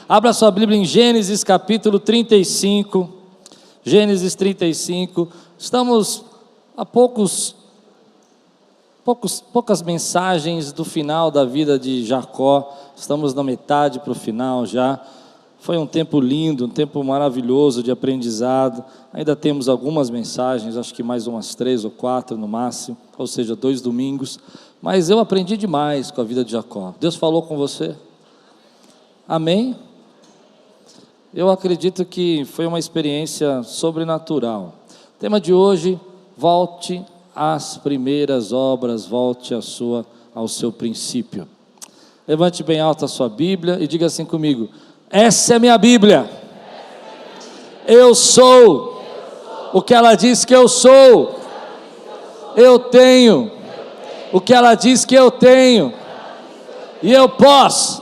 Abra sua Bíblia em Gênesis capítulo 35. Gênesis 35. Estamos a poucas mensagens do final da vida de Jacó. Estamos na metade para o final já. Foi um tempo lindo, um tempo maravilhoso de aprendizado. Ainda temos algumas mensagens, acho que mais umas 3 ou 4 no máximo, ou seja, 2 domingos. Mas eu aprendi demais com a vida de Jacó. Deus falou com você? Amém? Eu acredito que foi uma experiência sobrenatural. O tema de hoje: volte às primeiras obras, volte ao seu princípio. Levante bem alto a sua Bíblia e diga assim comigo: essa é a minha Bíblia. Eu sou o que ela diz que eu sou. Eu tenho o que ela diz que eu tenho. E eu posso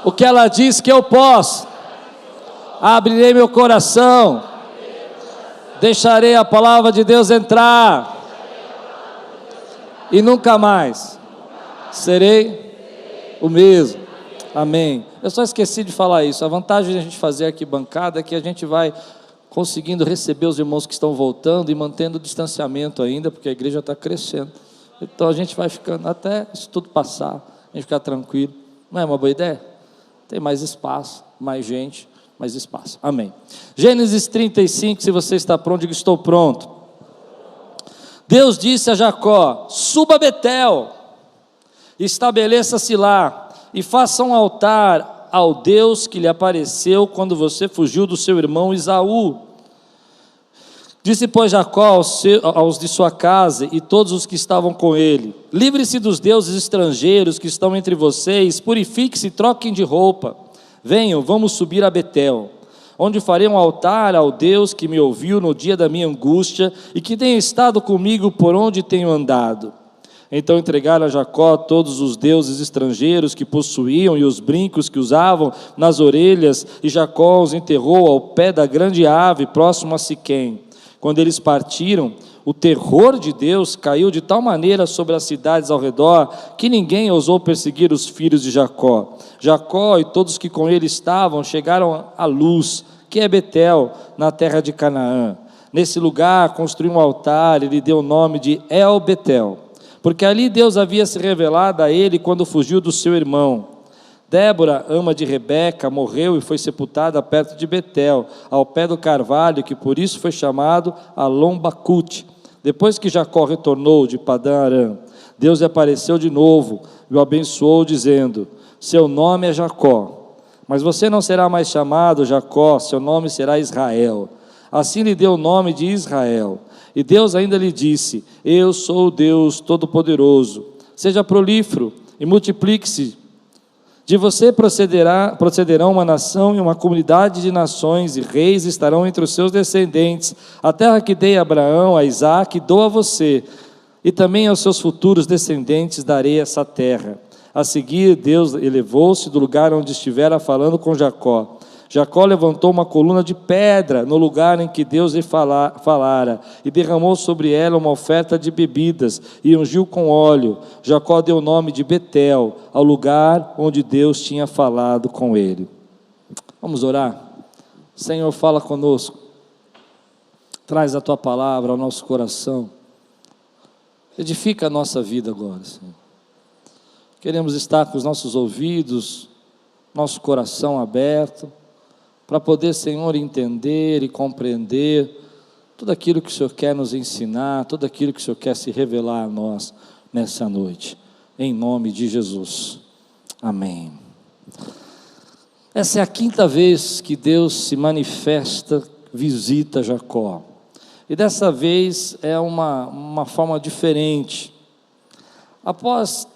o que ela diz que eu posso. Abrirei meu coração. Deixarei a palavra de Deus entrar. E nunca mais serei o mesmo. Amém. Eu só esqueci de falar isso. A vantagem de a gente fazer aqui bancada é que a gente vai conseguindo receber os irmãos que estão voltando e mantendo o distanciamento ainda, porque a igreja está crescendo. Então a gente vai ficando até isso tudo passar, a gente ficar tranquilo. Não é uma boa ideia? Tem mais espaço, mais gente, mais espaço. Amém. Gênesis 35, se você está pronto, diga: estou pronto. Deus disse a Jacó: suba a Betel, estabeleça-se lá e faça um altar ao Deus que lhe apareceu quando você fugiu do seu irmão Esaú. Disse, pois, Jacó aos de sua casa e todos os que estavam com ele: livre-se dos deuses estrangeiros que estão entre vocês, purifique-se e troquem de roupa. Venham, vamos subir a Betel, onde farei um altar ao Deus que me ouviu no dia da minha angústia e que tem estado comigo por onde tenho andado. Então entregaram a Jacó todos os deuses estrangeiros que possuíam e os brincos que usavam nas orelhas, e Jacó os enterrou ao pé da grande árvore próximo a Siquém. Quando eles partiram, o terror de Deus caiu de tal maneira sobre as cidades ao redor que ninguém ousou perseguir os filhos de Jacó. Jacó e todos que com ele estavam chegaram a Luz, que é Betel, na terra de Canaã. Nesse lugar construiu um altar e lhe deu o nome de El Betel, porque ali Deus havia se revelado a ele quando fugiu do seu irmão. Débora, ama de Rebeca, morreu e foi sepultada perto de Betel, ao pé do carvalho, que por isso foi chamado Alon-Bacute. Depois que Jacó retornou de Padã-Arã, Deus lhe apareceu de novo e o abençoou, dizendo: seu nome é Jacó, mas você não será mais chamado Jacó, seu nome será Israel. Assim lhe deu o nome de Israel. E Deus ainda lhe disse: eu sou o Deus Todo-Poderoso. Seja prolífero e multiplique-se. De você procederão uma nação e uma comunidade de nações, e reis estarão entre os seus descendentes. A terra que dei a Abraão, a Isaque, dou a você, e também aos seus futuros descendentes darei essa terra. A seguir, Deus elevou-se do lugar onde estivera falando com Jacó. Jacó levantou uma coluna de pedra no lugar em que Deus lhe falara, e derramou sobre ela uma oferta de bebidas, e ungiu com óleo. Jacó deu o nome de Betel, ao lugar onde Deus tinha falado com ele. Vamos orar? Senhor, fala conosco, traz a Tua palavra ao nosso coração, edifica a nossa vida agora, Senhor. Queremos estar com os nossos ouvidos, nosso coração aberto, para poder, Senhor, entender e compreender tudo aquilo que o Senhor quer nos ensinar, tudo aquilo que o Senhor quer se revelar a nós nessa noite, em nome de Jesus, amém. Essa é a 5ª vez que Deus se manifesta, visita Jacó, e dessa vez é uma forma diferente. Após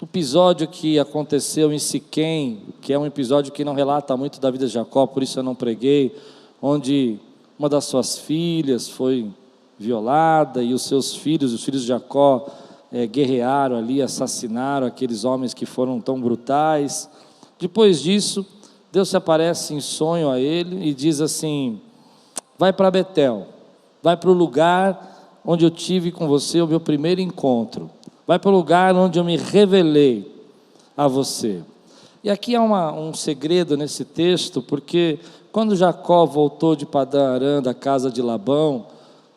o episódio que aconteceu em Siquém, que é um episódio que não relata muito da vida de Jacó, por isso eu não preguei, onde uma das suas filhas foi violada, e os seus filhos, os filhos de Jacó, guerrearam ali, assassinaram aqueles homens que foram tão brutais. Depois disso, Deus se aparece em sonho a ele e diz assim: vai para Betel, vai para o lugar onde eu tive com você o meu primeiro encontro, vai para o lugar onde eu me revelei a você. E aqui há um segredo nesse texto, porque quando Jacó voltou de Padã Arã, da casa de Labão,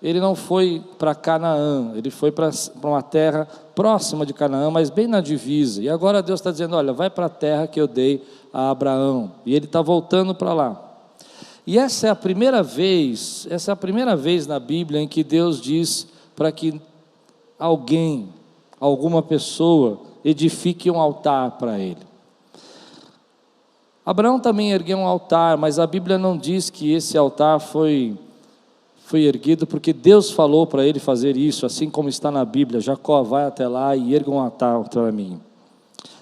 ele não foi para Canaã, ele foi para uma terra próxima de Canaã, mas bem na divisa. E agora Deus está dizendo: olha, vai para a terra que eu dei a Abraão. E ele está voltando para lá. E essa é a primeira vez na Bíblia em que Deus diz para que alguém, alguma pessoa, edifique um altar para ele. Abraão também ergueu um altar, mas a Bíblia não diz que esse altar foi erguido porque Deus falou para ele fazer isso, assim como está na Bíblia: Jacó, vai até lá e erga um altar para mim.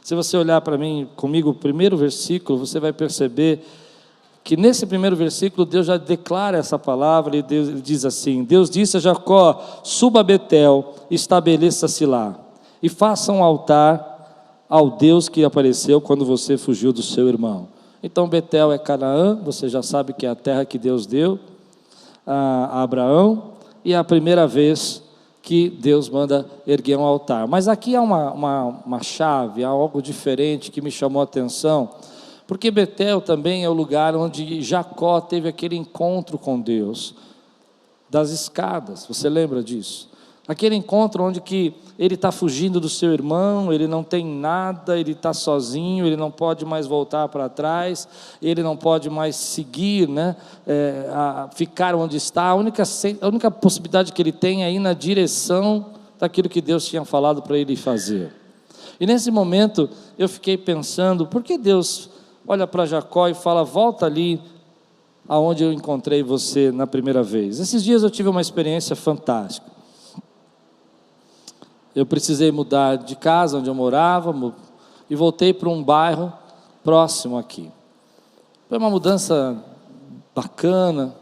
Se você olhar para mim, comigo, o primeiro versículo, você vai perceber que nesse primeiro versículo Deus já declara essa palavra, e Deus diz assim: Deus disse a Jacó: suba a Betel, estabeleça-se lá, e faça um altar ao Deus que apareceu quando você fugiu do seu irmão. Então Betel é Canaã, você já sabe que é a terra que Deus deu a Abraão, e é a primeira vez que Deus manda erguer um altar. Mas aqui há uma chave, há algo diferente que me chamou a atenção, porque Betel também é o lugar onde Jacó teve aquele encontro com Deus, das escadas, você lembra disso? Aquele encontro onde que ele está fugindo do seu irmão, ele não tem nada, ele está sozinho, ele não pode mais voltar para trás, ele não pode mais seguir, ficar onde está. A única possibilidade que ele tem é ir na direção daquilo que Deus tinha falado para ele fazer. E nesse momento eu fiquei pensando, por que Deus olha para Jacó e fala: volta ali aonde eu encontrei você na primeira vez? Esses dias eu tive uma experiência fantástica. Eu precisei mudar de casa onde eu morava e voltei para um bairro próximo aqui. Foi uma mudança bacana,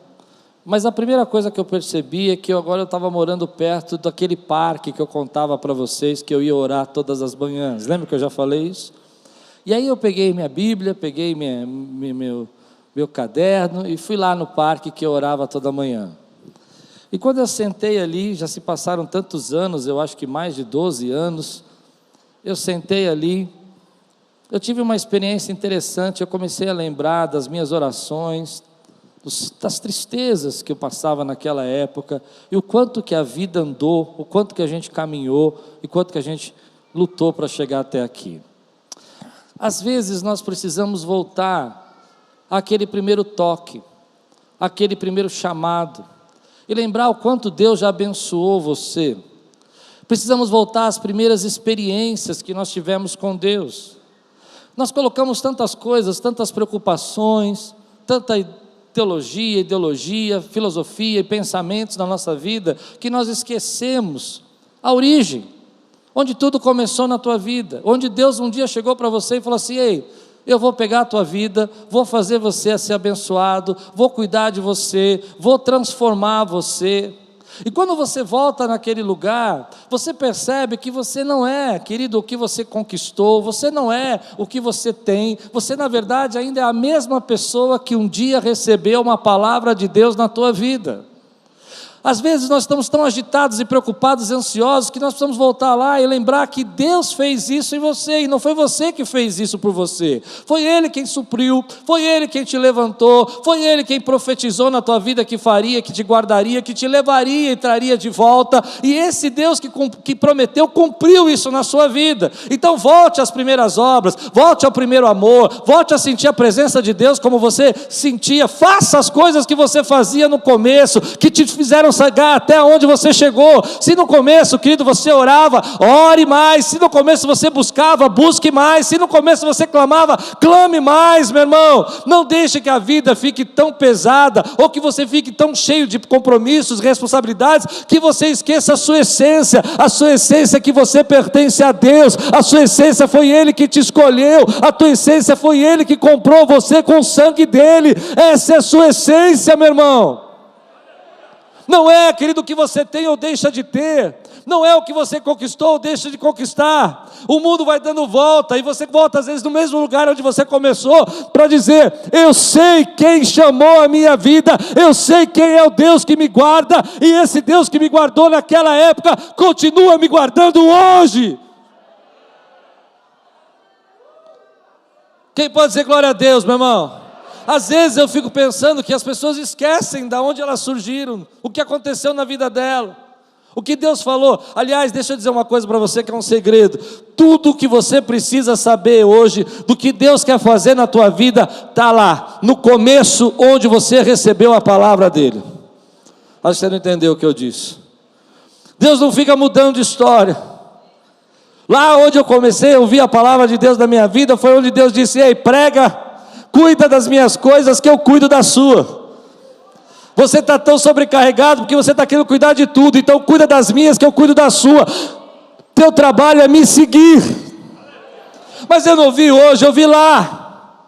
mas a primeira coisa que eu percebi é que agora eu estava morando perto daquele parque que eu contava para vocês que eu ia orar todas as manhãs. Lembra que eu já falei isso? E aí eu peguei minha Bíblia, peguei meu caderno e fui lá no parque que eu orava toda manhã. E quando eu sentei ali, já se passaram tantos anos, eu acho que mais de 12 anos, eu sentei ali, eu tive uma experiência interessante. Eu comecei a lembrar das minhas orações, das tristezas que eu passava naquela época, e o quanto que a vida andou, o quanto que a gente caminhou, e quanto que a gente lutou para chegar até aqui. Às vezes nós precisamos voltar àquele primeiro toque, àquele primeiro chamado, e lembrar o quanto Deus já abençoou você. Precisamos voltar às primeiras experiências que nós tivemos com Deus. Nós colocamos tantas coisas, tantas preocupações, tanta teologia, ideologia, filosofia e pensamentos na nossa vida, que nós esquecemos a origem, onde tudo começou na tua vida, onde Deus um dia chegou para você e falou assim: ei, eu vou pegar a tua vida, vou fazer você ser abençoado, vou cuidar de você, vou transformar você. E quando você volta naquele lugar, você percebe que você não é, querido, o que você conquistou, você não é o que você tem, você na verdade ainda é a mesma pessoa que um dia recebeu uma palavra de Deus na tua vida. Às vezes nós estamos tão agitados e preocupados e ansiosos que nós precisamos voltar lá e lembrar que Deus fez isso em você, e não foi você que fez isso por você, foi Ele quem supriu, foi Ele quem te levantou, foi Ele quem profetizou na tua vida que faria, que te guardaria, que te levaria e traria de volta, e esse Deus que prometeu, cumpriu isso na sua vida. Então volte às primeiras obras, volte ao primeiro amor, volte a sentir a presença de Deus como você sentia, faça as coisas que você fazia no começo, que te fizeram chegar até onde você chegou. Se no começo, querido, você orava, ore mais. Se no começo você buscava, busque mais. Se no começo você clamava, clame mais, meu irmão. Não deixe que a vida fique tão pesada, ou que você fique tão cheio de compromissos, responsabilidades, que você esqueça a sua essência é que você pertence a Deus, a sua essência foi Ele que te escolheu, a tua essência foi Ele que comprou você com o sangue dEle. Essa é a sua essência, meu irmão. Não é, querido, o que você tem ou deixa de ter, não é o que você conquistou ou deixa de conquistar. O mundo vai dando volta, e você volta às vezes no mesmo lugar onde você começou, para dizer: eu sei quem chamou a minha vida, eu sei quem é o Deus que me guarda, e esse Deus que me guardou naquela época, continua me guardando hoje. Quem pode dizer glória a Deus, meu irmão? Às vezes eu fico pensando que as pessoas esquecem de onde elas surgiram, o que aconteceu na vida dela, o que Deus falou. Aliás, deixa eu dizer uma coisa para você que é um segredo: tudo o que você precisa saber hoje, do que Deus quer fazer na tua vida, está lá, no começo, onde você recebeu a palavra dEle. Acho que você não entendeu o que eu disse. Deus não fica mudando de história. Lá onde eu comecei a ouvir a palavra de Deus na minha vida, foi onde Deus disse: ei, prega, cuida das minhas coisas que eu cuido da sua. Você está tão sobrecarregado porque você está querendo cuidar de tudo, então cuida das minhas que eu cuido da sua. Teu trabalho é me seguir. Mas eu não vi hoje, eu vi lá.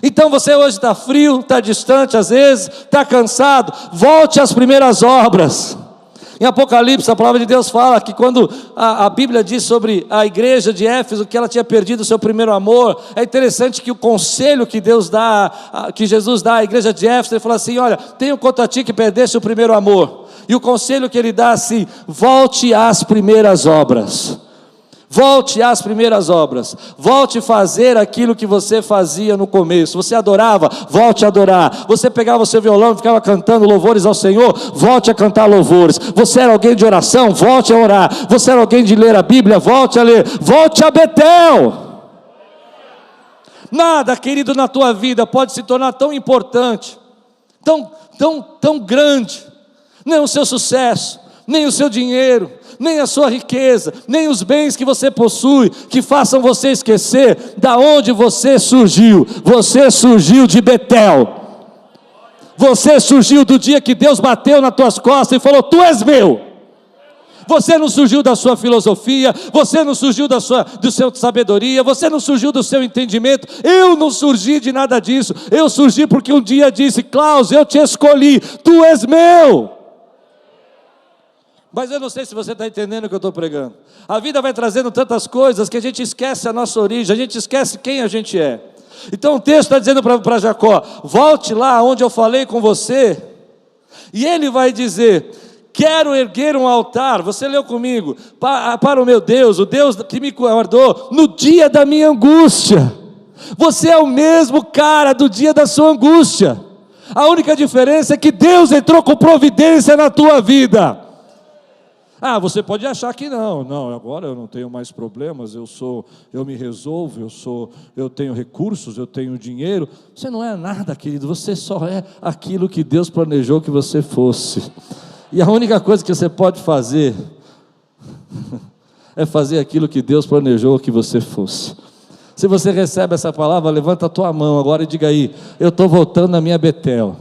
Então você hoje está frio, está distante às vezes, está cansado, volte às primeiras obras. Em Apocalipse, a palavra de Deus fala que quando a Bíblia diz sobre a igreja de Éfeso, que ela tinha perdido o seu primeiro amor, é interessante que o conselho que Deus dá, que Jesus dá à igreja de Éfeso, ele fala assim: olha, tenho contra ti que perdeste o primeiro amor. E o conselho que ele dá assim: volte às primeiras obras. Volte às primeiras obras. Volte a fazer aquilo que você fazia no começo. Você adorava, volte a adorar. Você pegava o seu violão e ficava cantando louvores ao Senhor, volte a cantar louvores. Você era alguém de oração, volte a orar. Você era alguém de ler a Bíblia, volte a ler. Volte a Betel. Nada, querido, na tua vida pode se tornar tão importante, tão grande, nem o seu sucesso, nem o seu dinheiro, nem a sua riqueza, nem os bens que você possui, que façam você esquecer da onde você surgiu. Você surgiu de Betel. Você surgiu do dia que Deus bateu nas tuas costas e falou: tu és meu. Você não surgiu da sua filosofia, você não surgiu do seu sabedoria, você não surgiu do seu entendimento. Eu não surgi de nada disso. Eu surgi porque um dia disse: Klaus, eu te escolhi, tu és meu. Mas eu não sei se você está entendendo o que eu estou pregando. A vida vai trazendo tantas coisas que a gente esquece a nossa origem, a gente esquece quem a gente é. Então o texto está dizendo para Jacó: volte lá onde eu falei com você. E ele vai dizer: quero erguer um altar, você leu comigo, para o meu Deus, o Deus que me guardou no dia da minha angústia. Você é o mesmo cara do dia da sua angústia. A única diferença é que Deus entrou com providência na tua vida. Ah, você pode achar que não, agora eu não tenho mais problemas, eu me resolvo, eu tenho recursos, eu tenho dinheiro. Você não é nada, querido, você só é aquilo que Deus planejou que você fosse. E a única coisa que você pode fazer é fazer aquilo que Deus planejou que você fosse. Se você recebe essa palavra, levanta a tua mão agora e diga aí: eu estou voltando na minha Betel.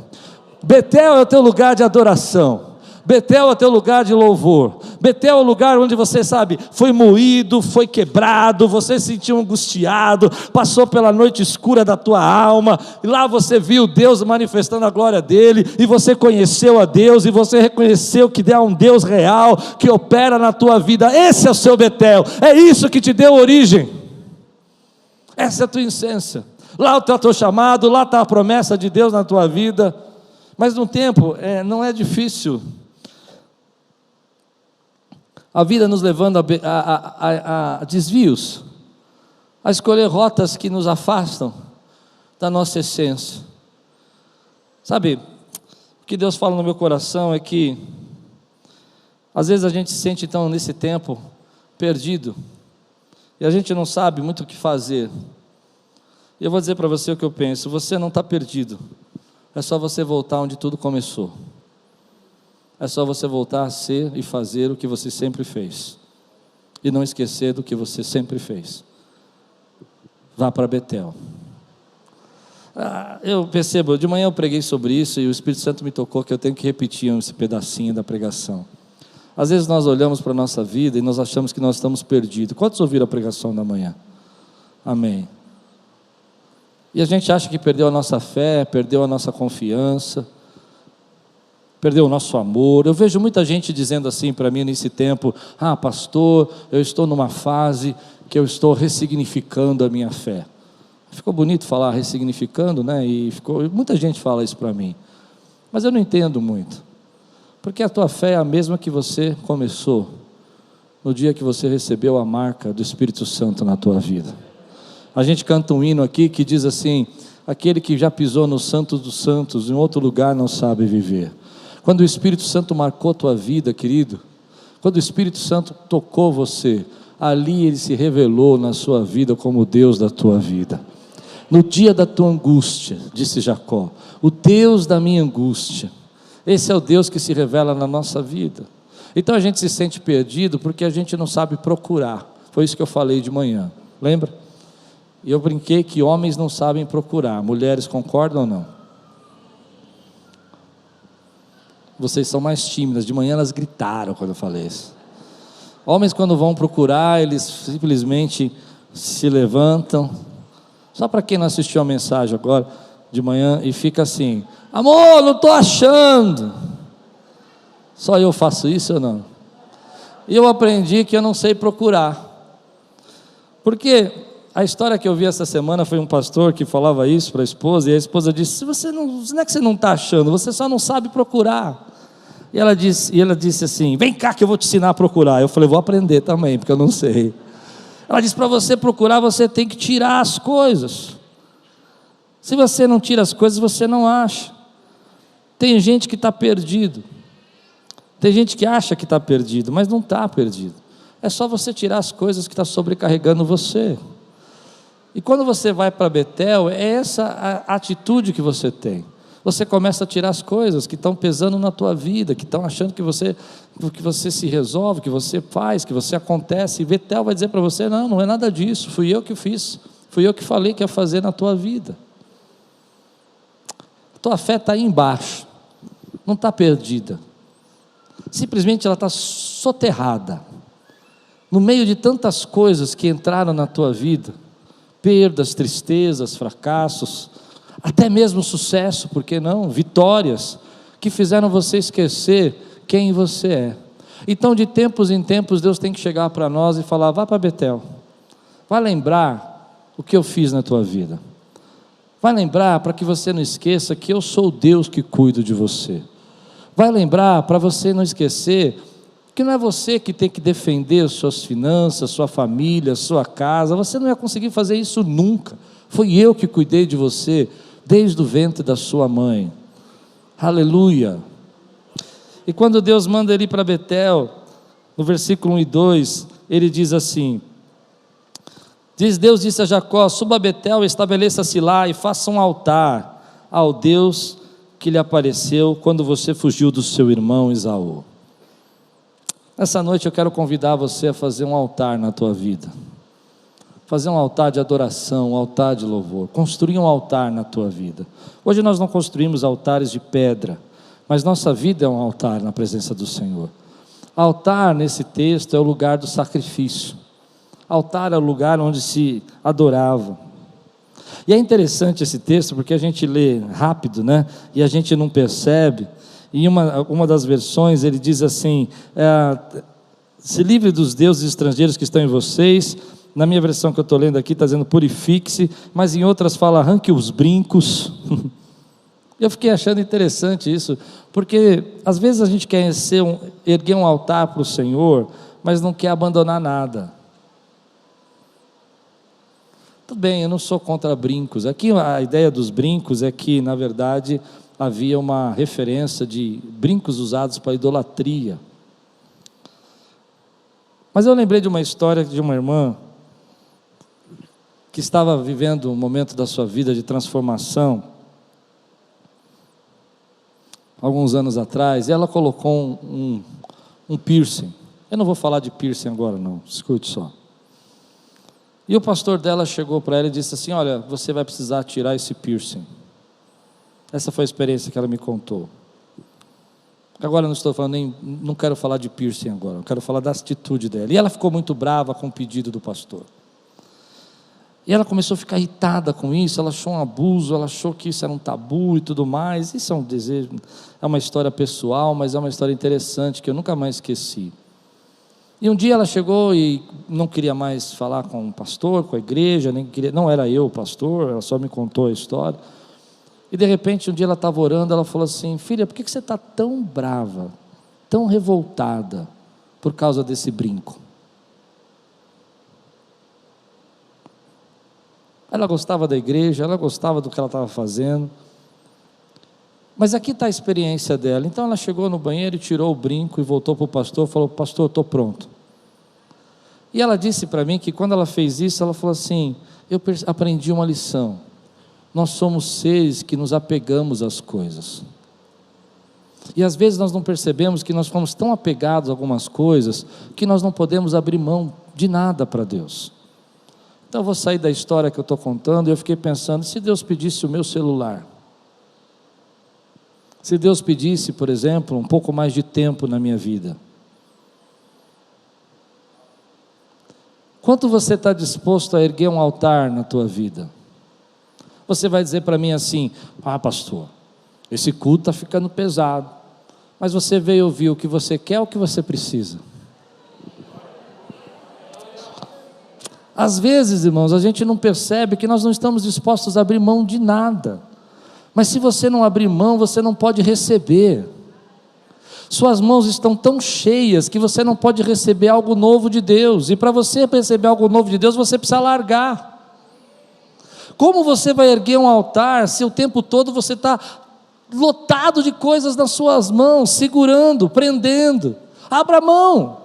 Betel é o teu lugar de adoração. Betel é o teu lugar de louvor. Betel é o lugar onde você, sabe, foi moído, foi quebrado, você se sentiu angustiado, passou pela noite escura da tua alma, e lá você viu Deus manifestando a glória dele, e você conheceu a Deus, e você reconheceu que há um Deus real, que opera na tua vida. Esse é o seu Betel, é isso que te deu origem, essa é a tua essência. Lá está o teu chamado, lá está a promessa de Deus na tua vida. Mas no tempo, não é difícil. A vida nos levando a desvios, a escolher rotas que nos afastam da nossa essência. Sabe, o que Deus fala no meu coração é que às vezes a gente se sente então nesse tempo perdido, e a gente não sabe muito o que fazer. E eu vou dizer para você o que eu penso: você não está perdido, é só você voltar onde tudo começou. É só você voltar a ser e fazer o que você sempre fez, e não esquecer do que você sempre fez. Vá para Betel. Eu percebo, de manhã eu preguei sobre isso, e o Espírito Santo me tocou que eu tenho que repetir esse pedacinho da pregação. Às vezes nós olhamos para a nossa vida e nós achamos que nós estamos perdidos. Quantos ouviram a pregação da manhã? Amém. E a gente acha que perdeu a nossa fé, perdeu a nossa confiança, perdeu o nosso amor. Eu vejo muita gente dizendo assim para mim nesse tempo: ah, pastor, eu estou numa fase que eu estou ressignificando a minha fé. Ficou bonito falar ressignificando, né? Muita gente fala isso para mim, mas eu não entendo muito, porque a tua fé é a mesma que você começou no dia que você recebeu a marca do Espírito Santo na tua vida. A gente canta um hino aqui que diz assim: aquele que já pisou no Santo dos Santos, em outro lugar não sabe viver. Quando o Espírito Santo marcou tua vida, querido, quando o Espírito Santo tocou você, ali ele se revelou na sua vida como o Deus da tua vida. No dia da tua angústia, disse Jacó, o Deus da minha angústia. Esse é o Deus que se revela na nossa vida. Então a gente se sente perdido porque a gente não sabe procurar. Foi isso que eu falei de manhã, lembra? E eu brinquei que homens não sabem procurar. Mulheres concordam ou não? Vocês são mais tímidas. De manhã elas gritaram quando eu falei isso. Homens, quando vão procurar, eles simplesmente se levantam. Só para quem não assistiu a mensagem agora de manhã e fica assim: amor, não estou achando. Só eu faço isso ou não? E eu aprendi que eu não sei procurar. Porque a história que eu vi essa semana foi um pastor que falava isso para a esposa, e a esposa disse: não é que você não está achando, você só não sabe procurar. E ela disse assim: vem cá que eu vou te ensinar a procurar. Eu falei: vou aprender também, porque eu não sei. Ela disse: para você procurar, você tem que tirar as coisas. Se você não tira as coisas, você não acha. Tem gente que está perdido. Tem gente que acha que está perdido, mas não está perdido. É só você tirar as coisas que estão sobrecarregando você. E quando você vai para Betel, é essa a atitude que você tem. Você começa a tirar as coisas que estão pesando na tua vida, que estão achando que você se resolve, que você faz, que você acontece. E Betel vai dizer para você: não, não é nada disso, fui eu que fiz, fui eu que falei que ia fazer na tua vida. A tua fé está aí embaixo, não está perdida. Simplesmente ela está soterrada, no meio de tantas coisas que entraram na tua vida, perdas, tristezas, fracassos, até mesmo sucesso, por que não? Vitórias, que fizeram você esquecer quem você é. Então de tempos em tempos Deus tem que chegar para nós e falar: vá para Betel, vai lembrar o que eu fiz na tua vida, vai lembrar para que você não esqueça que eu sou o Deus que cuido de você. Vai lembrar para você não esquecer que não é você que tem que defender suas finanças, sua família, sua casa. Você não ia conseguir fazer isso nunca. Foi eu que cuidei de você desde o ventre da sua mãe. Aleluia. E quando Deus manda ele ir para Betel, no versículo 1 e 2, ele diz assim: Deus disse a Jacó: suba a Betel, estabeleça-se lá e faça um altar ao Deus que lhe apareceu quando você fugiu do seu irmão Esaú. Essa noite eu quero convidar você a fazer um altar na tua vida, fazer um altar de adoração, um altar de louvor, construir um altar na tua vida. Hoje nós não construímos altares de pedra, mas nossa vida é um altar na presença do Senhor. Altar nesse texto é o lugar do sacrifício, altar é o lugar onde se adorava. E é interessante esse texto porque a gente lê rápido, né? E a gente não percebe. Em uma das versões ele diz assim: se livre dos deuses estrangeiros que estão em vocês. Na minha versão que eu estou lendo aqui está dizendo purifique-se, mas em outras fala arranque os brincos. Eu fiquei achando interessante isso, porque às vezes a gente quer erguer um altar para o Senhor, mas não quer abandonar nada. Tudo bem, eu não sou contra brincos. Aqui a ideia dos brincos é que, na verdade, havia uma referência de brincos usados para idolatria. Mas eu lembrei de uma história de uma irmã que estava vivendo um momento da sua vida de transformação, alguns anos atrás, e ela colocou um piercing. Eu não vou falar de piercing agora não, escute só. E o pastor dela chegou para ela e disse assim: olha, você vai precisar tirar esse piercing. Essa foi a experiência que ela me contou. Agora não quero falar de piercing agora, eu quero falar da atitude dela. E ela ficou muito brava com o pedido do pastor. E ela começou a ficar irritada com isso, ela achou um abuso, ela achou que isso era um tabu e tudo mais. Isso é um desejo, é uma história pessoal, mas é uma história interessante que eu nunca mais esqueci. E um dia ela chegou e não queria mais falar com o pastor, com a igreja, não era eu o pastor, ela só me contou a história. E de repente um dia ela estava orando, ela falou assim: filha, por que você está tão brava, tão revoltada por causa desse brinco? Ela gostava da igreja, ela gostava do que ela estava fazendo. Mas aqui está a experiência dela. Então ela chegou no banheiro e tirou o brinco e voltou para o pastor e falou: pastor, estou pronto. E ela disse para mim que quando ela fez isso, ela falou assim: eu aprendi uma lição. Nós somos seres que nos apegamos às coisas. E às vezes nós não percebemos que nós fomos tão apegados a algumas coisas que nós não podemos abrir mão de nada para Deus. Então eu vou sair da história que eu estou contando e eu fiquei pensando: se Deus pedisse o meu celular, se Deus pedisse, por exemplo, um pouco mais de tempo na minha vida, quanto você está disposto a erguer um altar na tua vida? Você vai dizer para mim assim: ah, pastor, esse culto está ficando pesado. Mas você veio ouvir o que você quer ou o que você precisa? Às vezes, irmãos, a gente não percebe que nós não estamos dispostos a abrir mão de nada. Mas se você não abrir mão, você não pode receber. Suas mãos estão tão cheias que você não pode receber algo novo de Deus. E para você receber algo novo de Deus, você precisa largar. Como você vai erguer um altar se o tempo todo você está lotado de coisas nas suas mãos, segurando, prendendo? Abra mão.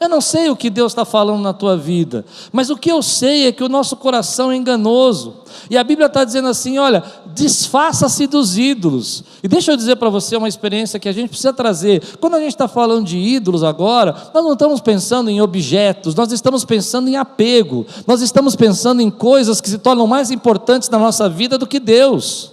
Eu não sei o que Deus está falando na tua vida, mas o que eu sei é que o nosso coração é enganoso, e a Bíblia está dizendo assim: olha, desfaça-se dos ídolos. E deixa eu dizer para você uma experiência que a gente precisa trazer. Quando a gente está falando de ídolos agora, nós não estamos pensando em objetos, nós estamos pensando em apego, nós estamos pensando em coisas que se tornam mais importantes na nossa vida do que Deus.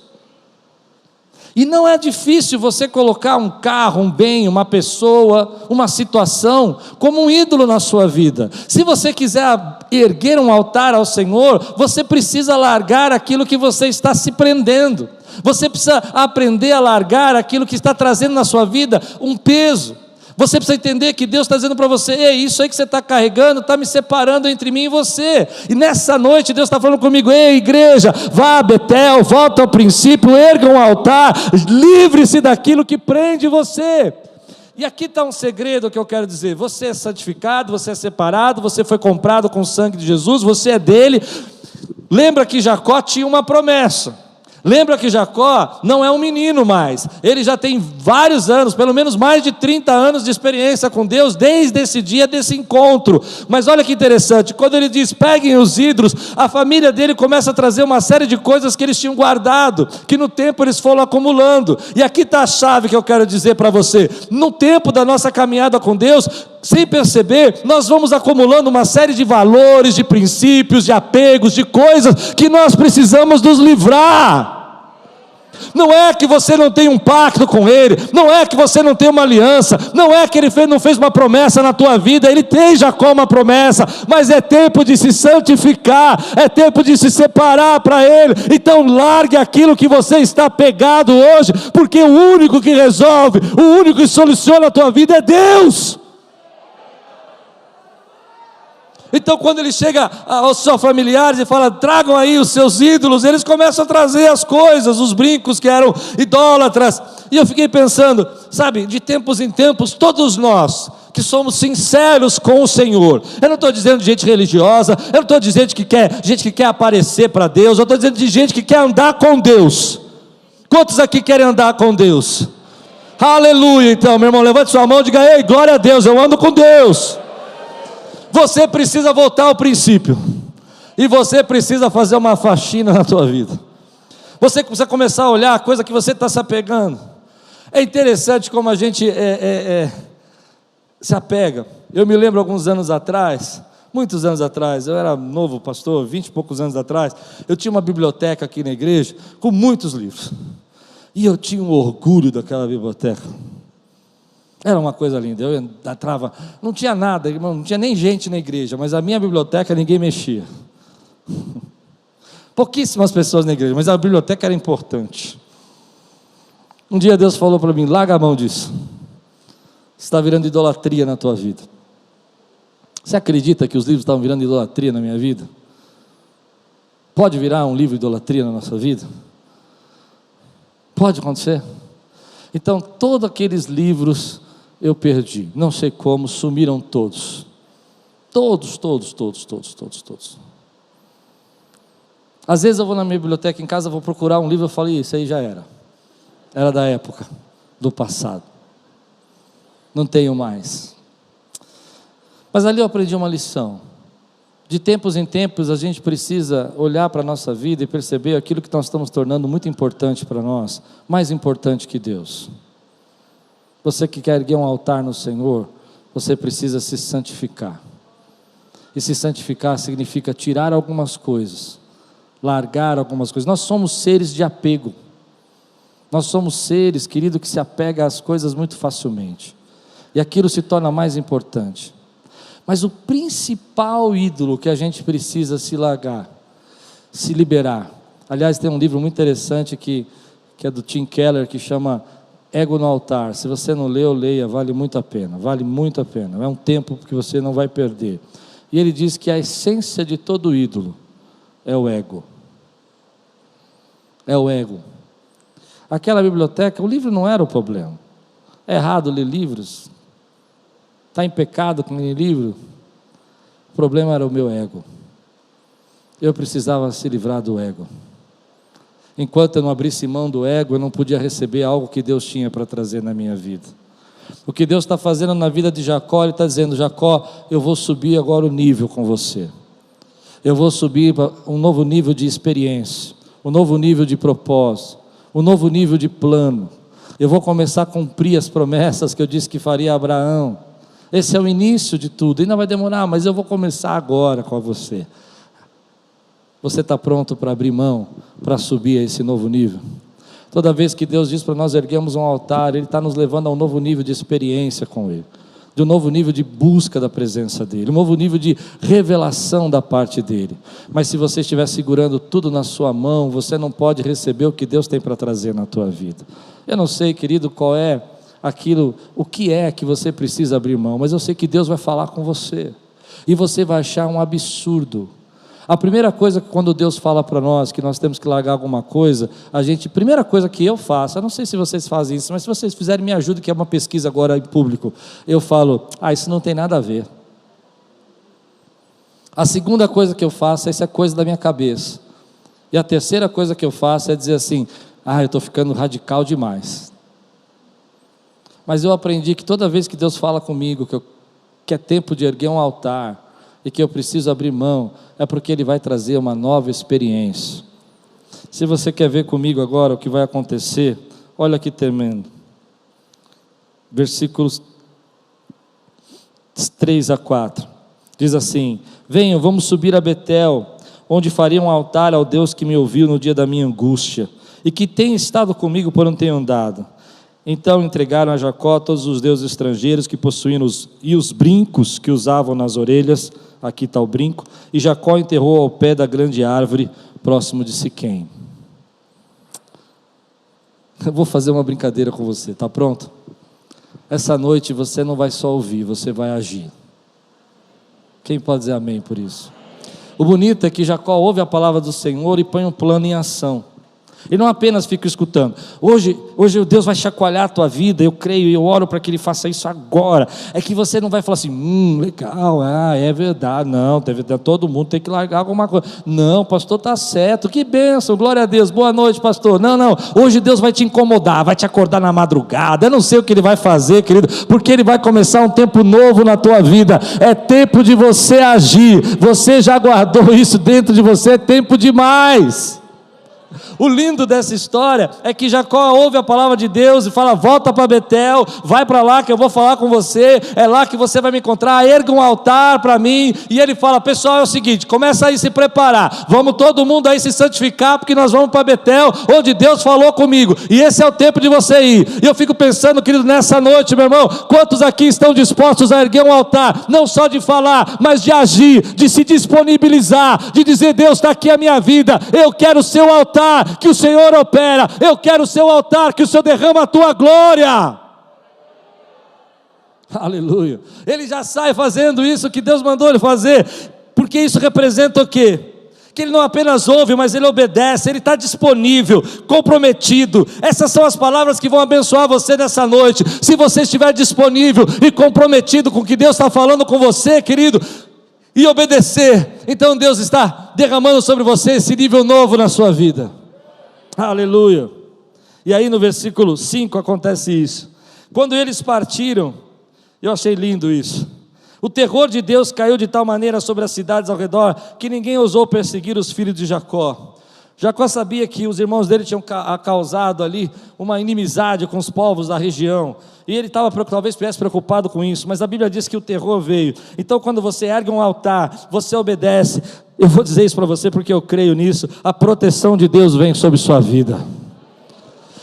E não é difícil você colocar um carro, um bem, uma pessoa, uma situação como um ídolo na sua vida. Se você quiser erguer um altar ao Senhor, você precisa largar aquilo que você está se prendendo. Você precisa aprender a largar aquilo que está trazendo na sua vida um peso. Você precisa entender que Deus está dizendo para você: ei, isso aí que você está carregando está me separando entre mim e você. E nessa noite Deus está falando comigo: ei, igreja, vá a Betel, volta ao princípio, erga um altar, livre-se daquilo que prende você. E aqui está um segredo que eu quero dizer: você é santificado, você é separado, você foi comprado com o sangue de Jesus, você é dele. Lembra que Jacó tinha uma promessa. Lembra que Jacó não é um menino mais, ele já tem vários anos, pelo menos mais de 30 anos de experiência com Deus, desde esse dia desse encontro. Mas olha que interessante, quando ele diz peguem os ídolos, a família dele começa a trazer uma série de coisas que eles tinham guardado, que no tempo eles foram acumulando. E aqui está a chave que eu quero dizer para você: no tempo da nossa caminhada com Deus, sem perceber, nós vamos acumulando uma série de valores, de princípios, de apegos, de coisas que nós precisamos nos livrar. Não é que você não tem um pacto com Ele, não é que você não tem uma aliança, não é que Ele não fez uma promessa na tua vida. Ele tem Jacó uma promessa, mas é tempo de se santificar, é tempo de se separar para Ele. Então largue aquilo que você está pegado hoje, porque o único que resolve, o único que soluciona a tua vida é Deus. Então quando ele chega aos seus familiares e fala: tragam aí os seus ídolos, eles começam a trazer as coisas, os brincos que eram idólatras. E eu fiquei pensando, sabe, de tempos em tempos, todos nós que somos sinceros com o Senhor, eu não estou dizendo de gente religiosa, eu não estou dizendo que gente que quer aparecer para Deus, eu estou dizendo de gente que quer andar com Deus. Quantos aqui querem andar com Deus? Aleluia. Então, meu irmão, levante sua mão e diga: ei, glória a Deus, eu ando com Deus. Você precisa voltar ao princípio, e você precisa fazer uma faxina na tua vida. Você precisa começar a olhar a coisa que você está se apegando. É interessante como a gente se apega. Eu me lembro alguns anos atrás, muitos anos atrás, eu era novo pastor, 20 e poucos anos atrás, eu tinha uma biblioteca aqui na igreja, com muitos livros, e eu tinha um orgulho daquela biblioteca. Era uma coisa linda, eu entrava, não tinha nada, irmão, não tinha nem gente na igreja, mas a minha biblioteca ninguém mexia. Pouquíssimas pessoas na igreja, mas a biblioteca era importante. Um dia Deus falou para mim: larga a mão disso, está virando idolatria na tua vida. Você acredita que os livros estavam virando idolatria na minha vida? Pode virar um livro de idolatria na nossa vida? Pode acontecer. Então todos aqueles livros eu perdi, não sei como, sumiram todos. Todos. Às vezes eu vou na minha biblioteca em casa, vou procurar um livro, eu falo, isso aí já era da época, do passado, não tenho mais. Mas ali eu aprendi uma lição. De tempos em tempos a gente precisa olhar para a nossa vida e perceber aquilo que nós estamos tornando muito importante para nós, mais importante que Deus. Você que quer erguer um altar no Senhor, você precisa se santificar. E se santificar significa tirar algumas coisas, largar algumas coisas. Nós somos seres de apego. Nós somos seres, querido, que se apega às coisas muito facilmente. E aquilo se torna mais importante. Mas o principal ídolo que a gente precisa se largar, se liberar. Aliás, tem um livro muito interessante que é do Tim Keller, que chama Ego no Altar. Se você não leu, leia, vale muito a pena. Vale muito a pena. É um tempo que você não vai perder. E ele diz que a essência de todo ídolo é o ego. É o ego. Aquela biblioteca, o livro não era o problema. É errado ler livros? Está em pecado com ler livro? O problema era o meu ego. Eu precisava se livrar do ego. Enquanto eu não abrisse mão do ego, eu não podia receber algo que Deus tinha para trazer na minha vida. O que Deus está fazendo na vida de Jacó, Ele está dizendo, Jacó, eu vou subir agora o nível com você. Eu vou subir para um novo nível de experiência, um novo nível de propósito, um novo nível de plano. Eu vou começar a cumprir as promessas que eu disse que faria a Abraão. Esse é o início de tudo, ainda vai demorar, mas eu vou começar agora com você. Você está pronto para abrir mão, para subir a esse novo nível? Toda vez que Deus diz para nós erguermos um altar, Ele está nos levando a um novo nível de experiência com Ele, de um novo nível de busca da presença dEle, um novo nível de revelação da parte dEle. Mas se você estiver segurando tudo na sua mão, você não pode receber o que Deus tem para trazer na tua vida. Eu não sei, querido, qual é aquilo, o que é que você precisa abrir mão, mas eu sei que Deus vai falar com você, e você vai achar um absurdo. A primeira coisa, quando Deus fala para nós que nós temos que largar alguma coisa, primeira coisa que eu faço, eu não sei se vocês fazem isso, mas se vocês fizerem, me ajude, que é uma pesquisa agora em público. Eu falo, isso não tem nada a ver. A segunda coisa que eu faço, essa é coisa da minha cabeça. E a terceira coisa que eu faço é dizer assim, eu estou ficando radical demais. Mas eu aprendi que toda vez que Deus fala comigo, que é tempo de erguer um altar, e que eu preciso abrir mão, é porque Ele vai trazer uma nova experiência. Se você quer ver comigo agora o que vai acontecer, olha que tremendo. Versículos 3 a 4, diz assim, venham, vamos subir a Betel, onde farei um altar ao Deus que me ouviu no dia da minha angústia, e que tem estado comigo por onde tenho andado. Então entregaram a Jacó todos os deuses estrangeiros que possuíam e os brincos que usavam nas orelhas, aqui está o brinco, e Jacó enterrou ao pé da grande árvore, próximo de Siquém. Eu vou fazer uma brincadeira com você, está pronto? Essa noite você não vai só ouvir, você vai agir. Quem pode dizer amém por isso? O bonito é que Jacó ouve a palavra do Senhor e põe um plano em ação. E não apenas fica escutando. Hoje Deus vai chacoalhar a tua vida, eu creio, eu oro para que Ele faça isso agora. É que você não vai falar assim, legal, é verdade, não, todo mundo tem que largar alguma coisa. Não, pastor, está certo, que bênção, glória a Deus, boa noite, pastor. Não, hoje Deus vai te incomodar, vai te acordar na madrugada, eu não sei o que Ele vai fazer, querido, porque Ele vai começar um tempo novo na tua vida. É tempo de você agir, você já guardou isso dentro de você, é tempo demais. O lindo dessa história é que Jacó ouve a palavra de Deus e fala, volta para Betel, vai para lá que eu vou falar com você, é lá que você vai me encontrar, erga um altar para mim. E ele fala, pessoal, é o seguinte, começa aí a se preparar, vamos todo mundo aí se santificar, porque nós vamos para Betel, onde Deus falou comigo, e esse é o tempo de você ir. E eu fico pensando, querido, nessa noite, meu irmão, quantos aqui estão dispostos a erguer um altar, não só de falar, mas de agir, de se disponibilizar, de dizer, Deus, está aqui a minha vida, eu quero o seu altar que o Senhor opera, eu quero o seu altar, que o Senhor derrama a tua glória. Aleluia. Ele já sai fazendo isso que Deus mandou ele fazer, porque isso representa o quê? Que ele não apenas ouve, mas ele obedece, ele está disponível, comprometido. Essas são as palavras que vão abençoar você nessa noite. Se você estiver disponível e comprometido com o que Deus está falando com você, querido, e obedecer, então Deus está derramando sobre você esse nível novo na sua vida. Aleluia. E aí no versículo 5 acontece isso. Quando eles partiram, eu achei lindo isso. O terror de Deus caiu de tal maneira sobre as cidades ao redor, que ninguém ousou perseguir os filhos de Jacó. Jacó sabia que os irmãos dele tinham causado ali uma inimizade com os povos da região, e ele talvez estivesse preocupado com isso, mas a Bíblia diz que o terror veio. Então quando você ergue um altar, você obedece. Eu vou dizer isso para você porque eu creio nisso, a proteção de Deus vem sobre sua vida.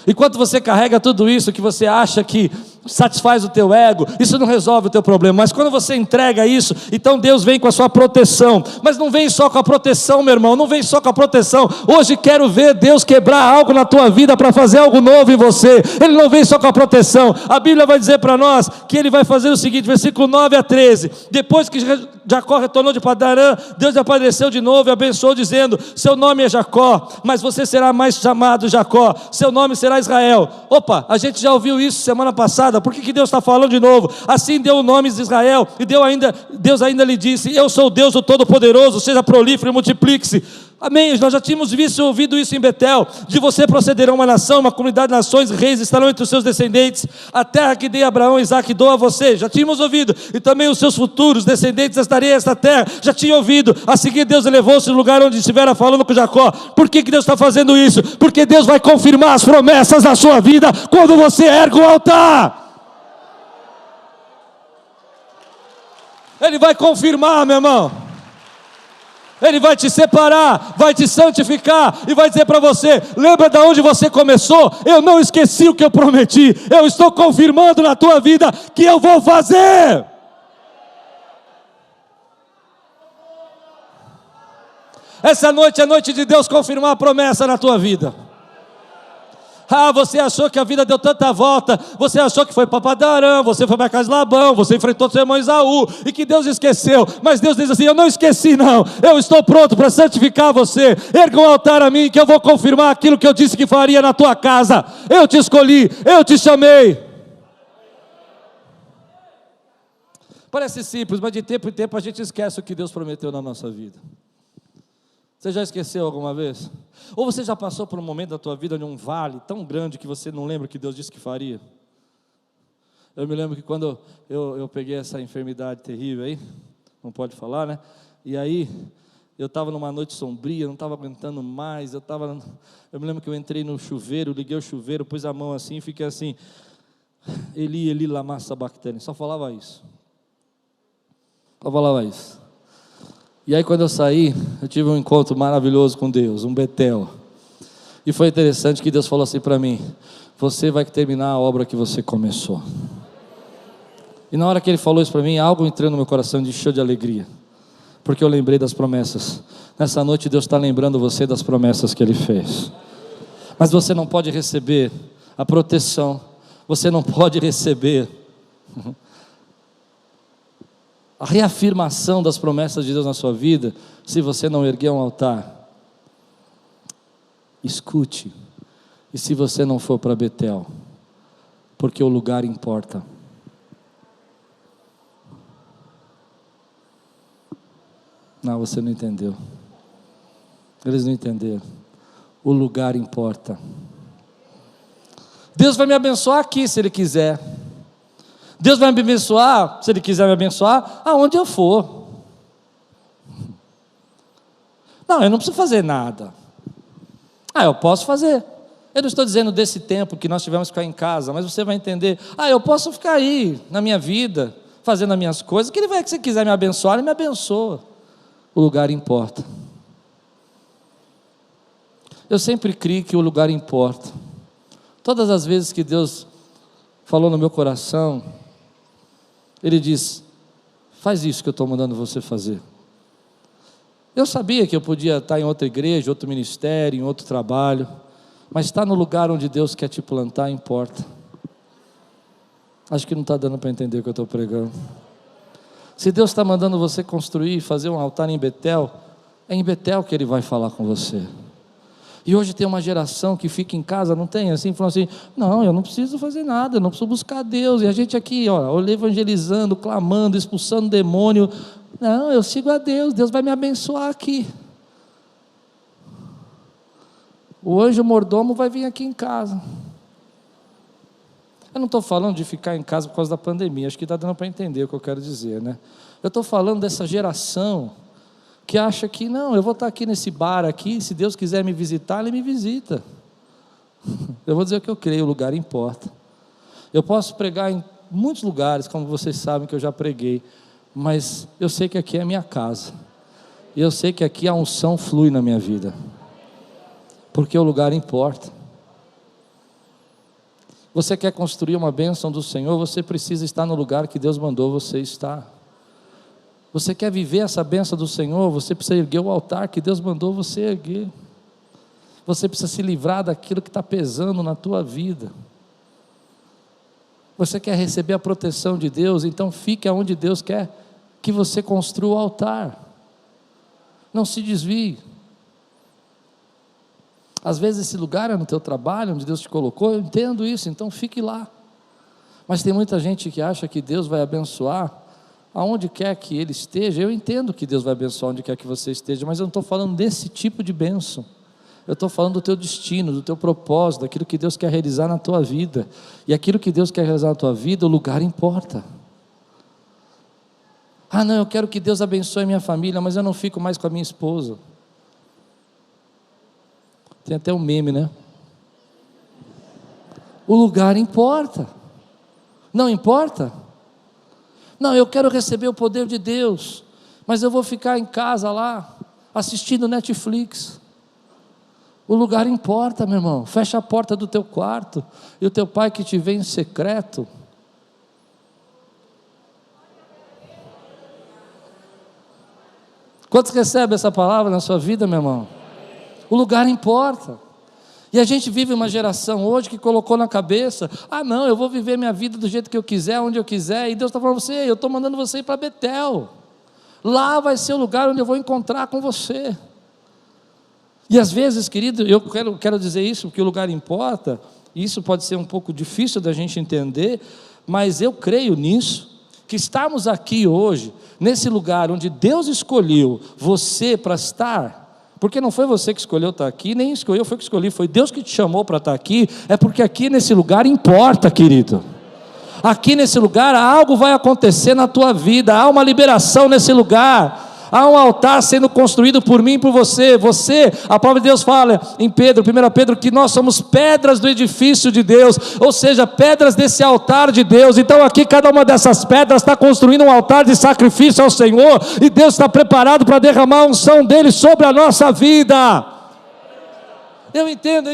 Enquanto você carrega tudo isso que você acha que satisfaz o teu ego, isso não resolve o teu problema, mas quando você entrega isso, então Deus vem com a sua proteção. Mas não vem só com a proteção, meu irmão, não vem só com a proteção. Hoje quero ver Deus quebrar algo na tua vida para fazer algo novo em você. Ele não vem só com a proteção. A Bíblia vai dizer para nós que Ele vai fazer o seguinte, versículo 9 a 13, depois que Jacó retornou de Padarã, Deus apareceu de novo e abençoou dizendo, seu nome é Jacó, mas você será mais chamado Jacó, seu nome será Israel. Opa, a gente já ouviu isso semana passada. Por que Deus está falando de novo? Assim deu o nome de Israel, e Deus ainda lhe disse, eu sou o Deus o Todo-Poderoso, seja prolífero e multiplique-se. Amém, nós já tínhamos visto e ouvido isso em Betel, de você procederá uma nação, uma comunidade de nações, reis estarão entre os seus descendentes, a terra que dei a Abraão e Isaque dou a você, já tínhamos ouvido, e também os seus futuros descendentes estarei esta terra, já tinha ouvido. A seguir Deus elevou-se no lugar onde estivera falando com Jacó. Por que Deus está fazendo isso? Porque Deus vai confirmar as promessas da sua vida, quando você ergue o altar. Ele vai confirmar, meu irmão. Ele vai te separar, vai te santificar e vai dizer para você, lembra de onde você começou? Eu não esqueci o que eu prometi, eu estou confirmando na tua vida que eu vou fazer. Essa noite é noite de Deus confirmar a promessa na tua vida. Ah, você achou que a vida deu tanta volta, você achou que foi para Padarã, você foi para a casa de Labão, você enfrentou seu irmão Esaú, e que Deus esqueceu, mas Deus diz assim, eu não esqueci não, eu estou pronto para santificar você, erga um altar a mim, que eu vou confirmar aquilo que eu disse que faria na tua casa, eu te escolhi, eu te chamei. Parece simples, mas de tempo em tempo a gente esquece o que Deus prometeu na nossa vida. Você já esqueceu alguma vez? Ou você já passou por um momento da tua vida de um vale tão grande que você não lembra o que Deus disse que faria? Eu me lembro que quando eu peguei essa enfermidade terrível aí, não pode falar, né? E aí, eu estava numa noite sombria, não estava aguentando mais, eu me lembro que eu entrei no chuveiro, liguei o chuveiro, pus a mão assim e fiquei assim, Eli, Eli, lama sabachthani, só falava isso. Só falava isso. E aí quando eu saí, eu tive um encontro maravilhoso com Deus, um Betel. E foi interessante que Deus falou assim para mim, você vai terminar a obra que você começou. E na hora que Ele falou isso para mim, algo entrou no meu coração e encheu de alegria. Porque eu lembrei das promessas. Nessa noite Deus está lembrando você das promessas que Ele fez. Mas você não pode receber a proteção, você não pode receber a reafirmação das promessas de Deus na sua vida, se você não erguer um altar. Escute, e se você não for para Betel, porque o lugar importa. Não, você não entendeu. Eles não entenderam. O lugar importa. Deus vai me abençoar aqui se Ele quiser. Deus vai me abençoar, se Ele quiser me abençoar, aonde eu for. Não, eu não preciso fazer nada. Eu posso fazer. Eu não estou dizendo desse tempo que nós tivemos que ficar em casa, mas você vai entender. Eu posso ficar aí, na minha vida, fazendo as minhas coisas, que se Ele quiser me abençoar, Ele me abençoa. O lugar importa. Eu sempre criei que o lugar importa. Todas as vezes que Deus falou no meu coração, Ele diz, faz isso que eu estou mandando você fazer. Eu sabia que eu podia estar em outra igreja, outro ministério, em outro trabalho, mas estar no lugar onde Deus quer te plantar importa. Acho que não está dando para entender o que eu estou pregando. Se Deus está mandando você construir, fazer um altar em Betel, é em Betel que Ele vai falar com você. E hoje tem uma geração que fica em casa, não tem assim, falando assim, não, eu não preciso fazer nada, eu não preciso buscar Deus, e a gente aqui, evangelizando, clamando, expulsando demônio, Não, eu sigo a Deus, Deus vai me abençoar aqui. O anjo mordomo vai vir aqui em casa. Eu não estou falando de ficar em casa por causa da pandemia, acho que está dando para entender o que eu quero dizer, né? Eu estou falando dessa geração que acha que, não, eu vou estar aqui nesse bar aqui, se Deus quiser me visitar, Ele me visita. Eu vou dizer o que eu creio, o lugar importa. Eu posso pregar em muitos lugares, como vocês sabem que eu já preguei, mas eu sei que aqui é minha casa, e eu sei que aqui a unção flui na minha vida, porque o lugar importa. Você quer construir uma bênção do Senhor, você precisa estar no lugar que Deus mandou você estar. Você quer viver essa bênção do Senhor, você precisa erguer o altar que Deus mandou você erguer. Você precisa se livrar daquilo que está pesando na tua vida. Você quer receber a proteção de Deus, então fique aonde Deus quer que você construa o altar. Não se desvie. Às vezes esse lugar é no teu trabalho, onde Deus te colocou, eu entendo isso, então fique lá. Mas tem muita gente que acha que Deus vai abençoar aonde quer que Ele esteja. Eu entendo que Deus vai abençoar onde quer que você esteja, mas eu não estou falando desse tipo de bênção. Eu estou falando do teu destino, do teu propósito, daquilo que Deus quer realizar na tua vida. E aquilo que Deus quer realizar na tua vida, o lugar importa. Ah, não, eu quero que Deus abençoe a minha família, mas eu não fico mais com a minha esposa. Tem até um meme, né? O lugar importa. Não importa? Não, eu quero receber o poder de Deus, mas eu vou ficar em casa lá, assistindo Netflix. O lugar importa, meu irmão. Fecha a porta do teu quarto, e o teu pai que te vê em secreto. Quantos recebem essa palavra na sua vida, meu irmão? O lugar importa. E a gente vive uma geração hoje que colocou na cabeça: ah não, eu vou viver minha vida do jeito que eu quiser, onde eu quiser. E Deus está falando para você: eu estou mandando você ir para Betel. Lá vai ser o lugar onde eu vou encontrar com você. E às vezes, querido, eu quero dizer isso, porque o lugar importa. E isso pode ser um pouco difícil da gente entender, mas eu creio nisso, que estamos aqui hoje, nesse lugar onde Deus escolheu você para estar. Porque não foi você que escolheu estar aqui, nem escolheu, foi que escolhi, foi Deus que te chamou para estar aqui. É porque aqui nesse lugar importa, querido. Aqui nesse lugar algo vai acontecer na tua vida, há uma liberação nesse lugar. Há um altar sendo construído por mim e por você. A palavra de Deus fala em Pedro, 1 Pedro, que nós somos pedras do edifício de Deus, ou seja, pedras desse altar de Deus. Então aqui cada uma dessas pedras está construindo um altar de sacrifício ao Senhor, e Deus está preparado para derramar a unção dele sobre a nossa vida. Eu entendo,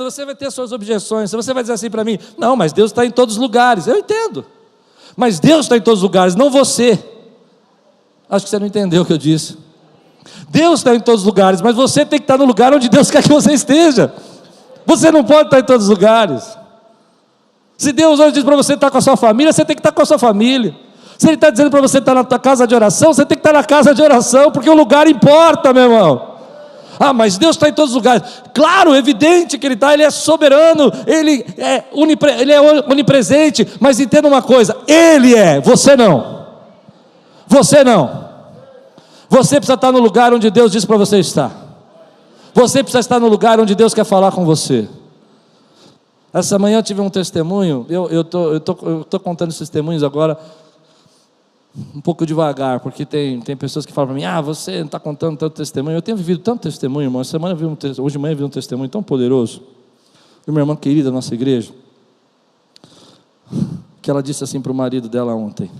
você vai ter suas objeções, você vai dizer assim para mim: não, mas Deus está em todos os lugares. Eu entendo, mas Deus está em todos os lugares, não você. Acho que você não entendeu o que eu disse. Deus está em todos os lugares, mas você tem que estar no lugar onde Deus quer que você esteja. Você não pode estar em todos os lugares. Se Deus hoje diz para você estar com a sua família, você tem que estar com a sua família. Se Ele está dizendo para você estar na tua casa de oração, você tem que estar na casa de oração, porque o lugar importa, meu irmão. Ah, mas Deus está em todos os lugares. Claro, evidente que Ele está, Ele é soberano, Ele é onipresente, mas entenda uma coisa: Ele é, você não. Você não. Você precisa estar no lugar onde Deus diz para você estar. Você precisa estar no lugar onde Deus quer falar com você. Essa manhã eu tive um testemunho. Eu tô contando esses testemunhos agora um pouco devagar, porque tem pessoas que falam para mim: ah, você não está contando tanto testemunho. Eu tenho vivido tanto testemunho, irmão. Hoje de manhã eu vi um testemunho tão poderoso de uma irmã querida da nossa igreja, que ela disse assim para o marido dela ontem.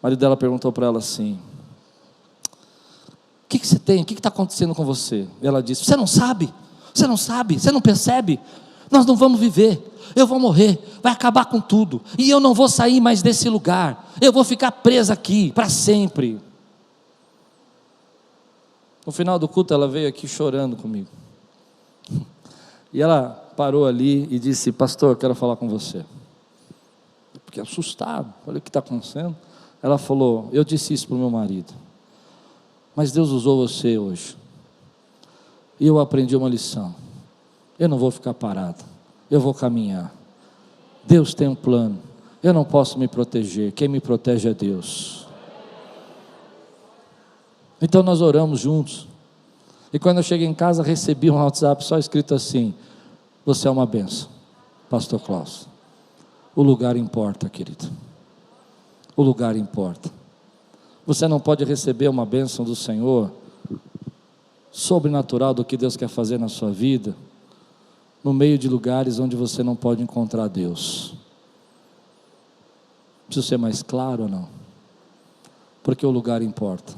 O marido dela perguntou para ela assim: o que você tem? O que está acontecendo com você? E ela disse: você não sabe, você não percebe, nós não vamos viver, eu vou morrer, vai acabar com tudo, e eu não vou sair mais desse lugar, eu vou ficar presa aqui para sempre. No final do culto ela veio aqui chorando comigo, e ela parou ali e disse: pastor, eu quero falar com você. Eu fiquei assustado, olha o que está acontecendo. Ela falou: eu disse isso para o meu marido, mas Deus usou você hoje, e eu aprendi uma lição. Eu não vou ficar parado, eu vou caminhar. Deus tem um plano, eu não posso me proteger, quem me protege é Deus. Então nós oramos juntos, e quando eu cheguei em casa, recebi um WhatsApp só escrito assim: você é uma bênção, pastor Klaus. O lugar importa, querido, o lugar importa. Você não pode receber uma bênção do Senhor, sobrenatural, do que Deus quer fazer na sua vida, no meio de lugares onde você não pode encontrar Deus. Preciso ser mais claro ou não? Porque o lugar importa.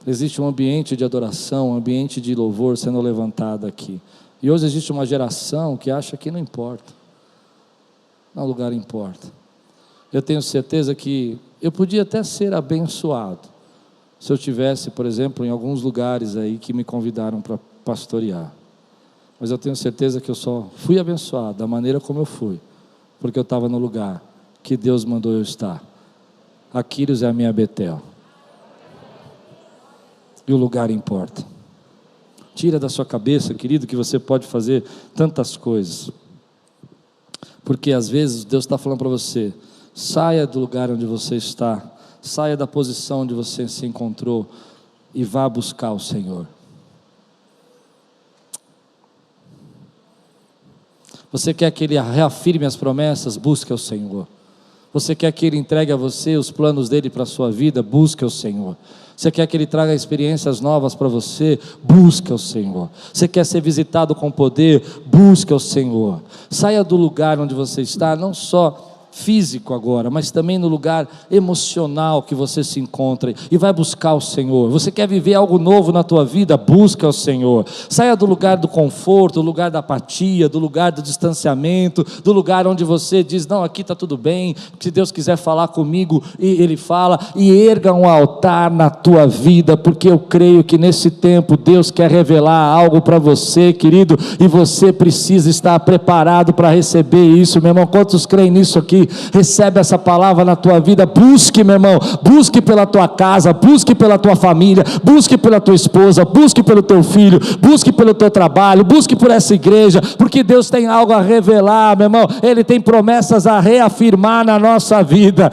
Existe um ambiente de adoração, um ambiente de louvor sendo levantado aqui, e hoje existe uma geração que acha que não importa. Não, o lugar importa. Eu tenho certeza que eu podia até ser abençoado se eu tivesse, por exemplo, em alguns lugares aí que me convidaram para pastorear, mas eu tenho certeza que eu só fui abençoado da maneira como eu fui, porque eu estava no lugar que Deus mandou eu estar. Aquiles é a minha Betel, e o lugar importa. Tira da sua cabeça, querido, que você pode fazer tantas coisas, porque às vezes Deus está falando para você: saia do lugar onde você está, saia da posição onde você se encontrou e vá buscar o Senhor. Você quer que Ele reafirme as promessas? Busque o Senhor. Você quer que Ele entregue a você os planos dEle para a sua vida? Busque o Senhor. Você quer que Ele traga experiências novas para você? Busque o Senhor. Você quer ser visitado com poder? Busque o Senhor. Saia do lugar onde você está, não só físico agora, mas também no lugar emocional que você se encontra, e vai buscar o Senhor. Você quer viver algo novo na tua vida? Busca o Senhor. Saia do lugar do conforto, do lugar da apatia, do lugar do distanciamento, do lugar onde você diz: não, aqui está tudo bem, se Deus quiser falar comigo, e Ele fala. E erga um altar na tua vida, porque eu creio que nesse tempo Deus quer revelar algo para você, querido, e você precisa estar preparado para receber isso, meu irmão. Quantos creem nisso aqui? Recebe essa palavra na tua vida. Busque, meu irmão, busque pela tua casa, busque pela tua família, busque pela tua esposa, busque pelo teu filho, busque pelo teu trabalho, busque por essa igreja, porque Deus tem algo a revelar, meu irmão. Ele tem promessas a reafirmar na nossa vida.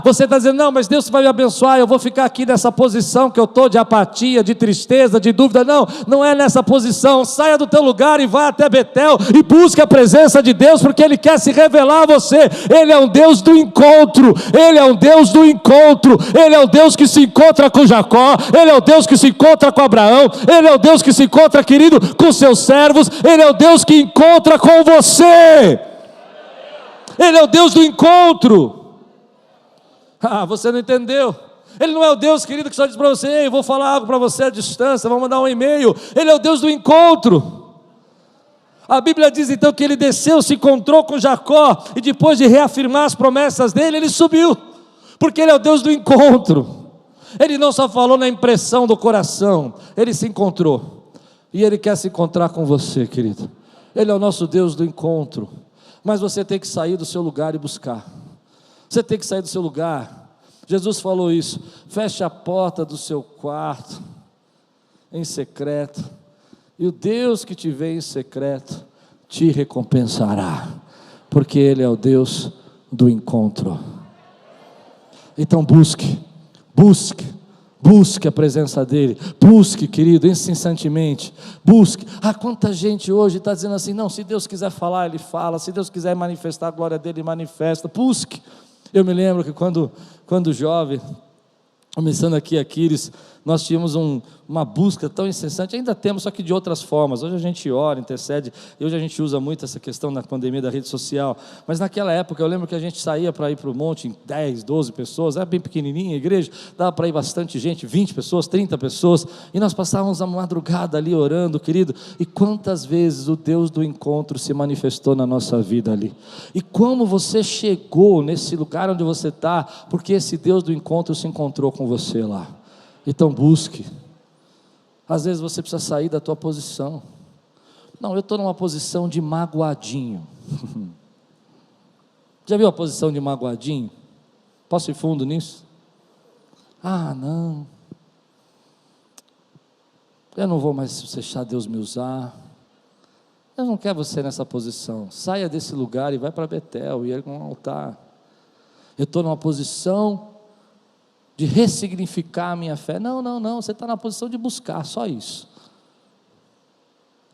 Você está dizendo: não, mas Deus vai me abençoar, eu vou ficar aqui nessa posição que eu estou, de apatia, de tristeza, de dúvida. Não, não é nessa posição. Saia do teu lugar e vá até Betel e busque a presença de Deus, porque Ele quer se revelar a você. Ele é um Deus do encontro, Ele é um Deus do encontro, Ele é o Deus que se encontra com Jacó, Ele é o Deus que se encontra com Abraão, Ele é o Deus que se encontra, querido, com seus servos, Ele é o Deus que encontra com você, Ele é o Deus do encontro. Você não entendeu? Ele não é o Deus, querido, que só diz para você: ei, eu vou falar algo para você à distância, vou mandar um e-mail. Ele é o Deus do encontro. A Bíblia diz então que ele desceu, se encontrou com Jacó, e depois de reafirmar as promessas dele, ele subiu, porque Ele é o Deus do encontro. Ele não só falou na impressão do coração, Ele se encontrou, e Ele quer se encontrar com você, querido. Ele é o nosso Deus do encontro, mas você tem que sair do seu lugar e buscar. Você tem que sair do seu lugar. Jesus falou isso: feche a porta do seu quarto em secreto, e o Deus que te vê em secreto te recompensará, porque Ele é o Deus do encontro. Então busque a presença dEle, busque, querido, incessantemente, busque. Quanta gente hoje está dizendo assim: não, se Deus quiser falar, Ele fala, se Deus quiser manifestar a glória dEle, Ele manifesta. Busque. Eu me lembro que quando jovem, começando aqui a Aquiles, nós tínhamos uma busca tão incessante, ainda temos, só que de outras formas. Hoje a gente ora, intercede, e hoje a gente usa muito essa questão na pandemia da rede social, mas naquela época eu lembro que a gente saía para ir para o monte em 10, 12 pessoas, era bem pequenininha a igreja, dava para ir bastante gente, 20 pessoas, 30 pessoas, e nós passávamos a madrugada ali orando, querido, e quantas vezes o Deus do encontro se manifestou na nossa vida ali, e como você chegou nesse lugar onde você está, porque esse Deus do encontro se encontrou com você lá. Então busque. Às vezes você precisa sair da tua posição. Não, eu estou numa posição de magoadinho. Já viu a posição de magoadinho? Posso ir fundo nisso? Não, eu não vou mais deixar Deus me usar. Eu não quero você nessa posição. Saia desse lugar e vai para Betel e erga um altar. Eu estou numa posição de ressignificar a minha fé. Não, não, não, você está na posição de buscar, só isso.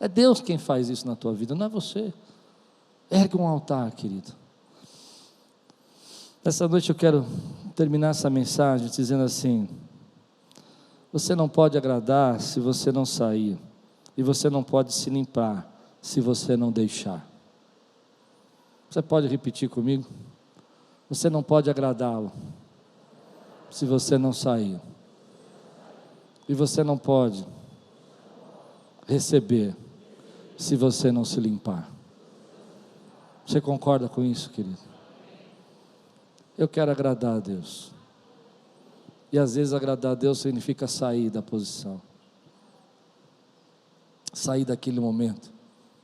É Deus quem faz isso na tua vida, não é você. Ergue um altar, querido. Essa noite eu quero terminar essa mensagem dizendo assim: você não pode agradar se você não sair, e você não pode se limpar se você não deixar. Você pode repetir comigo? Você não pode agradá-lo se você não sair, e você não pode receber se você não se limpar. Você concorda com isso, querido? Eu quero agradar a Deus, e às vezes agradar a Deus significa sair da posição, sair daquele momento,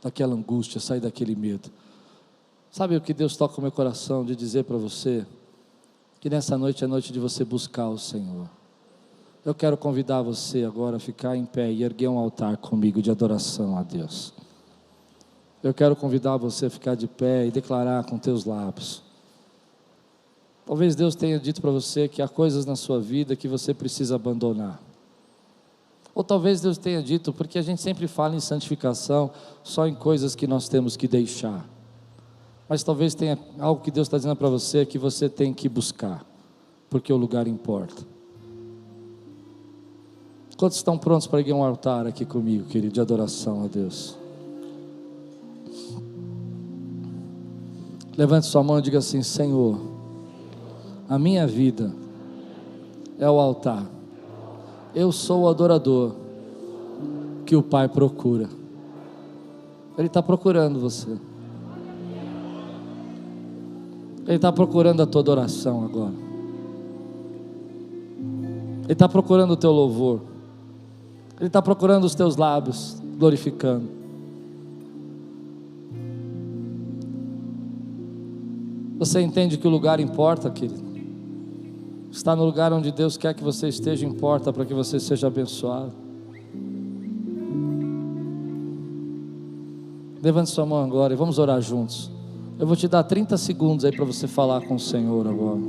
daquela angústia, sair daquele medo. Sabe o que Deus toca no meu coração de dizer para você? Que nessa noite é noite de você buscar o Senhor. Eu quero convidar você agora a ficar em pé e erguer um altar comigo de adoração a Deus. Eu quero convidar você a ficar de pé e declarar com teus lábios. Talvez Deus tenha dito para você que há coisas na sua vida que você precisa abandonar. Ou talvez Deus tenha dito, porque a gente sempre fala em santificação só em coisas que nós temos que deixar. Mas talvez tenha algo que Deus está dizendo para você que você tem que buscar, porque o lugar importa. Quantos estão prontos para erguer um altar aqui comigo, querido, de adoração a Deus? Levante sua mão e diga assim: Senhor, a minha vida é o altar. Eu sou o adorador que o Pai procura. Ele está procurando você. Ele está procurando a tua adoração agora. Ele está procurando o teu louvor. Ele está procurando os teus lábios, glorificando. Você entende que o lugar importa, querido? Está no lugar onde Deus quer que você esteja, importa para que você seja abençoado. Levante sua mão agora e vamos orar juntos. Eu vou te dar 30 segundos aí para você falar com o Senhor agora.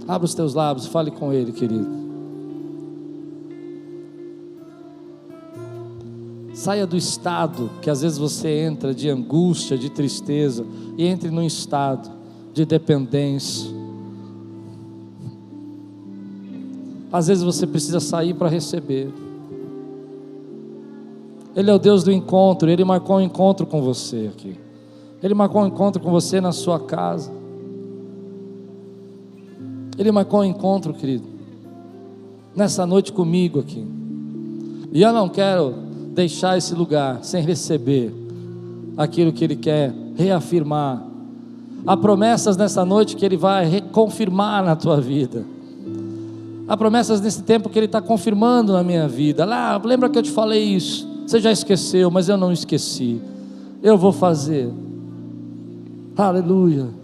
Abra os teus lábios, fale com Ele, querido. Saia do estado que às vezes você entra de angústia, de tristeza, e entre num estado de dependência. Às vezes você precisa sair para receber. Ele é o Deus do encontro. Ele marcou um encontro com você aqui. Ele marcou um encontro com você na sua casa. Ele marcou um encontro, querido, nessa noite comigo aqui. E eu não quero deixar esse lugar sem receber aquilo que Ele quer reafirmar. Há promessas nessa noite que Ele vai reconfirmar na tua vida. Há promessas nesse tempo que Ele está confirmando na minha vida. Lá, lembra que eu te falei isso? Você já esqueceu, mas eu não esqueci. Eu vou fazer. Aleluia.